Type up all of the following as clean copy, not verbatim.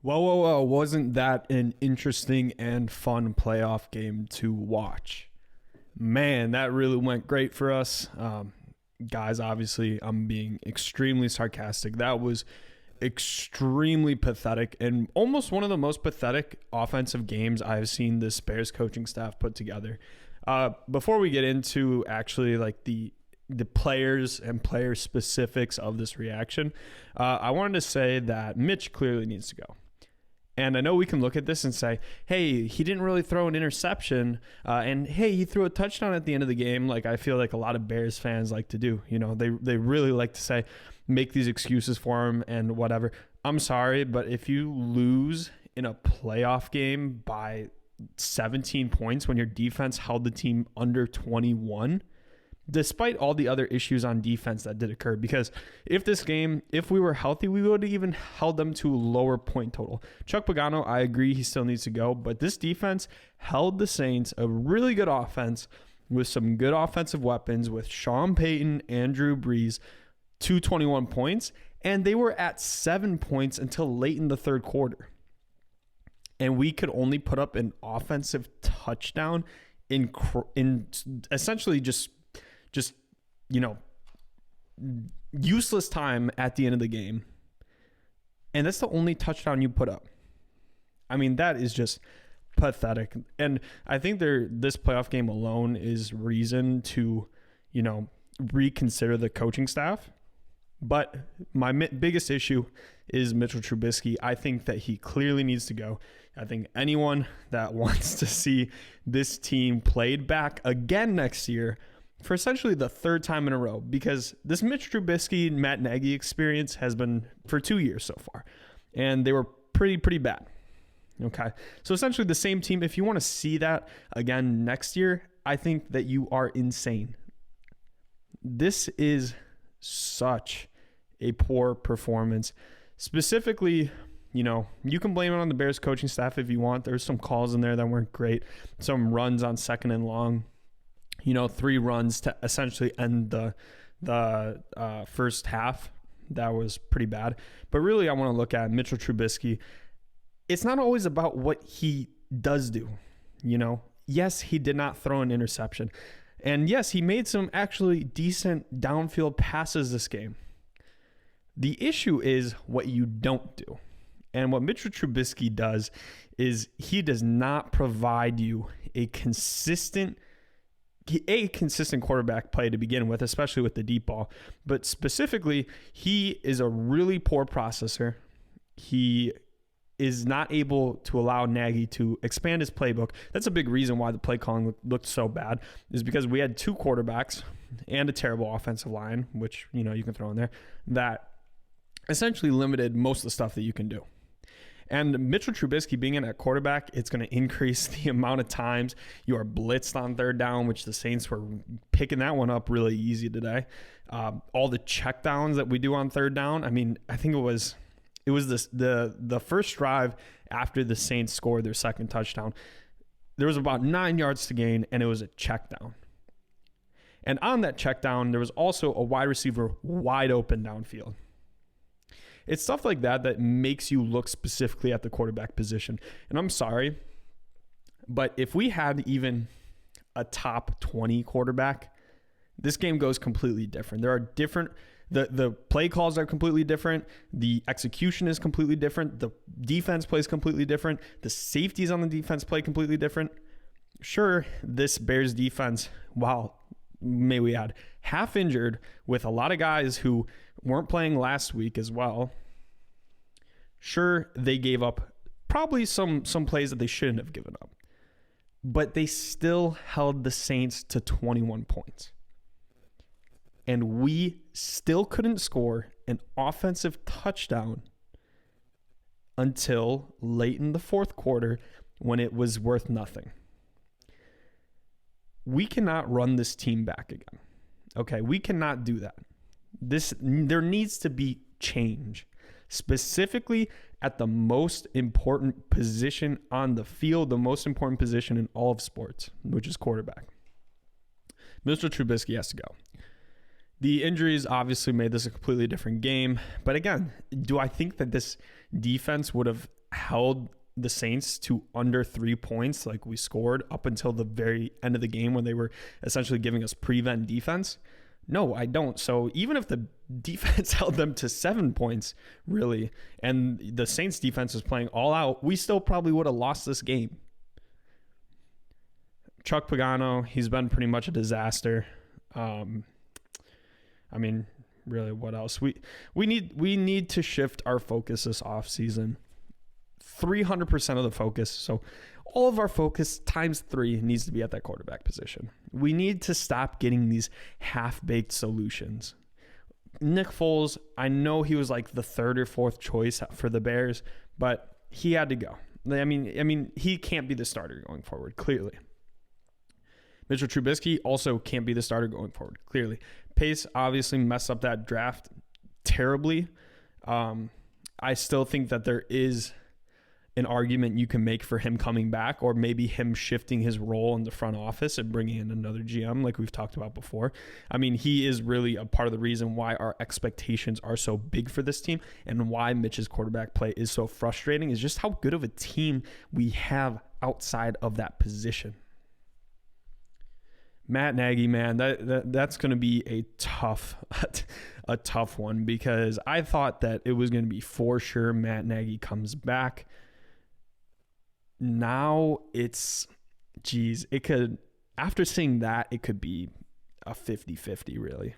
Whoa. Wasn't that an interesting and fun playoff game to watch? Man, that really went great for us. Guys, obviously, I'm being extremely sarcastic. That was extremely pathetic and almost one of the most pathetic offensive games I've seen this Bears coaching staff put together. Before we get into actually like the players and player specifics of this reaction, I wanted to say that Mitch clearly needs to go. And I know we can look at this and say, hey, he didn't really throw an interception. And hey, he threw a touchdown at the end of the game. Like I feel like a lot of Bears fans like to do. You know, they really like to say, make these excuses for him and whatever. I'm sorry, but if you lose in a playoff game by 17 points when your defense held the team under 21, despite all the other issues on defense that did occur, because if we were healthy, we would have even held them to a lower point total. Chuck Pagano, I agree, he still needs to go, but this defense held the Saints, a really good offense with some good offensive weapons with Sean Payton and Drew Brees, to 21 points, and they were at 7 points until late in the third quarter. And we could only put up an offensive touchdown in essentially just useless time at the end of the game. And that's the only touchdown you put up. I mean, that is just pathetic. And I think this playoff game alone is reason to, reconsider the coaching staff. But my biggest issue is Mitchell Trubisky. I think that he clearly needs to go. I think anyone that wants to see this team played back again next year for essentially the third time in a row, because this Mitch Trubisky, Matt Nagy experience has been for 2 years so far, and they were pretty bad. Okay, so essentially the same team. If you want to see that again next year, I think that you are insane. This is such a poor performance. Specifically, you can blame it on the Bears coaching staff if you want. There's some calls in there that weren't great. Some runs on second and long. 3 runs to essentially end the first half. That was pretty bad. But really, I want to look at Mitchell Trubisky. It's not always about what he does do. Yes, he did not throw an interception. And yes, he made some actually decent downfield passes this game. The issue is what you don't do. And what Mitchell Trubisky does is he does not provide you a consistent quarterback play to begin with, especially with the deep ball. But specifically, he is a really poor processor. He is not able to allow Nagy to expand his playbook. That's a big reason why the play calling looked so bad, is because we had 2 quarterbacks and a terrible offensive line, which, you can throw in there, that essentially limited most of the stuff that you can do. And Mitchell Trubisky being in at quarterback, it's going to increase the amount of times you are blitzed on third down, which the Saints were picking that one up really easy today. All the checkdowns that we do on third down. I mean, I think it was the first drive after the Saints scored their second touchdown. There was about 9 yards to gain, and it was a check down. And on that check down, there was also a wide receiver wide open downfield. It's stuff like that makes you look specifically at the quarterback position. And I'm sorry, but if we had even a top 20 quarterback, this game goes completely different. There are different... The play calls are completely different. The execution is completely different. The defense plays completely different. The safeties on the defense play completely different. Sure, this Bears defense, while may we add, half injured with a lot of guys who weren't playing last week as well. Sure, they gave up probably some plays that they shouldn't have given up. But they still held the Saints to 21 points. And we still couldn't score an offensive touchdown until late in the fourth quarter when it was worth nothing. We cannot run this team back again. Okay, we cannot do that. There needs to be change, specifically at the most important position on the field, the most important position in all of sports, which is quarterback. Mr. Trubisky has to go. The injuries obviously made this a completely different game. But again, do I think that this defense would have held the Saints to under 3 points like we scored up until the very end of the game when they were essentially giving us prevent defense? No, I don't. So even if the defense held them to 7 points, really, and the Saints defense was playing all out, we still probably would have lost this game. Chuck Pagano, he's been pretty much a disaster. I mean, really, what else? We need to shift our focus this offseason. 300% of the focus. So all of our focus times 3 needs to be at that quarterback position. We need to stop getting these half-baked solutions. Nick Foles, I know he was like the 3rd or 4th choice for the Bears, but he had to go. I mean, he can't be the starter going forward, clearly. Mitchell Trubisky also can't be the starter going forward, clearly. Pace obviously messed up that draft terribly. I still think that there is an argument you can make for him coming back, or maybe him shifting his role in the front office and bringing in another GM like we've talked about before. I mean, he is really a part of the reason why our expectations are so big for this team and why Mitch's quarterback play is so frustrating, is just how good of a team we have outside of that position. Matt Nagy, man, that's going to be a tough one, because I thought that it was going to be for sure Matt Nagy comes back. Now it could, after seeing that, it could be a 50-50, really.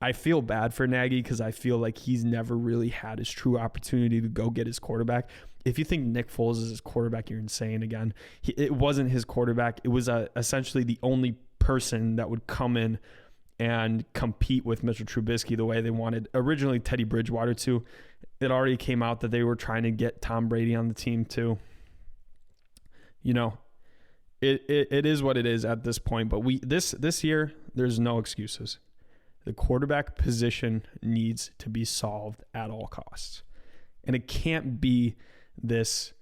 I feel bad for Nagy because I feel like he's never really had his true opportunity to go get his quarterback. If you think Nick Foles is his quarterback, you're insane again. It wasn't his quarterback. It was essentially the only person that would come in and compete with Mitchell Trubisky the way they wanted originally Teddy Bridgewater to. It already came out that they were trying to get Tom Brady on the team too. You know, it is what it is at this point. But this year, there's no excuses. The quarterback position needs to be solved at all costs, and it can't be this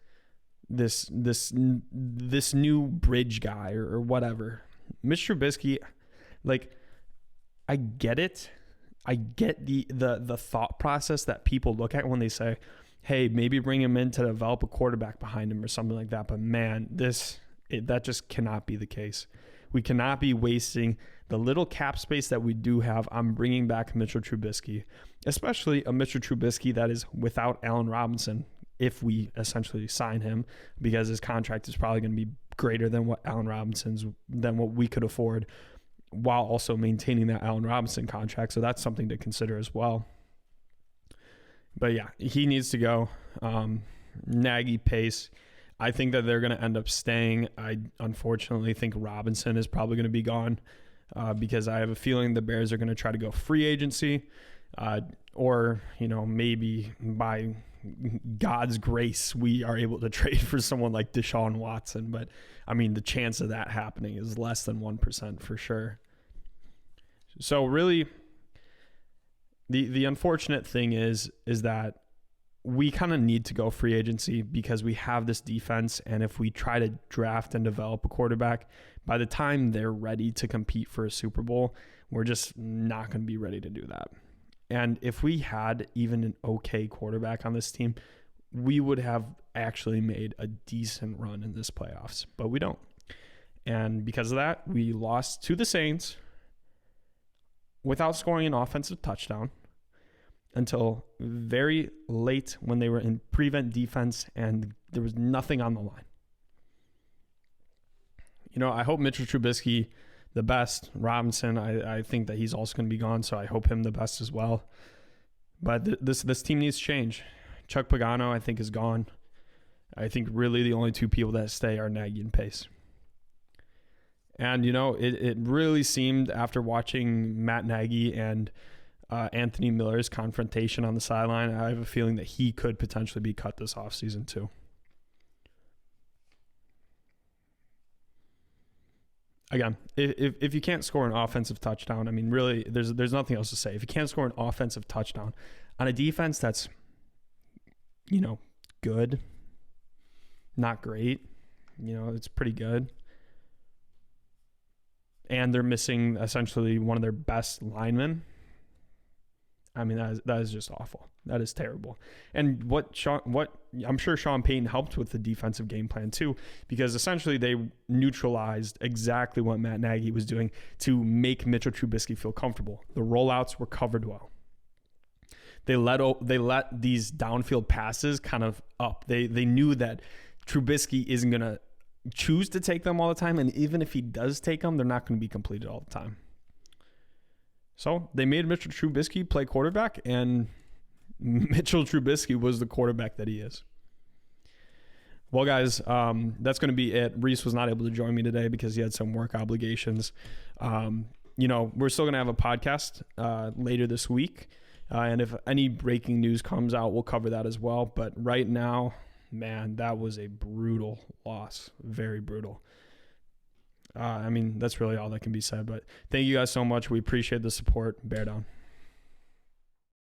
new bridge guy or whatever. Mitch Trubisky, like, I get it. I get the thought process that people look at when they say, hey, maybe bring him in to develop a quarterback behind him or something like that. But man, that just cannot be the case. We cannot be wasting the little cap space that we do have on bringing back Mitchell Trubisky, especially a Mitchell Trubisky that is without Allen Robinson if we essentially sign him, because his contract is probably going to be greater than what what we could afford, while also maintaining that Allen Robinson contract. So that's something to consider as well. But yeah, he needs to go. Nagy, Pace, I think that they're going to end up staying. I unfortunately think Robinson is probably going to be gone because I have a feeling the Bears are going to try to go free agency or, maybe by God's grace, we are able to trade for someone like Deshaun Watson. But I mean, the chance of that happening is less than 1% for sure. So really, the unfortunate thing is that we kind of need to go free agency because we have this defense. And if we try to draft and develop a quarterback, by the time they're ready to compete for a Super Bowl, we're just not going to be ready to do that. And if we had even an okay quarterback on this team, we would have actually made a decent run in this playoffs, but we don't. And because of that, we lost to the Saints without scoring an offensive touchdown until very late when they were in prevent defense and there was nothing on the line. I hope Mitchell Trubisky the best. Robinson, I think that he's also going to be gone, so I hope him the best as well. But this team needs change. Chuck Pagano, I think, is gone. I think really the only two people that stay are Nagy and Pace. And, it really seemed after watching Matt Nagy and Anthony Miller's confrontation on the sideline, I have a feeling that he could potentially be cut this offseason too. Again, if you can't score an offensive touchdown, I mean, really, there's nothing else to say. If you can't score an offensive touchdown on a defense that's, good, not great, it's pretty good, and they're missing essentially one of their best linemen, I mean, that is just awful. That is terrible. And what I'm sure Sean Payton helped with the defensive game plan too, because essentially they neutralized exactly what Matt Nagy was doing to make Mitchell Trubisky feel comfortable. The rollouts were covered well. They let these downfield passes kind of up. They knew that Trubisky isn't going to choose to take them all the time, and even if he does take them, they're not going to be completed all the time. So they made Mitchell Trubisky play quarterback, and Mitchell Trubisky was the quarterback that he is. Well, guys, that's going to be it. Reese was not able to join me today because he had some work obligations. We're still going to have a podcast later this week. And if any breaking news comes out, we'll cover that as well. But right now, man, that was a brutal loss. Very brutal. That's really all that can be said. But thank you guys so much. We appreciate the support. Bear down.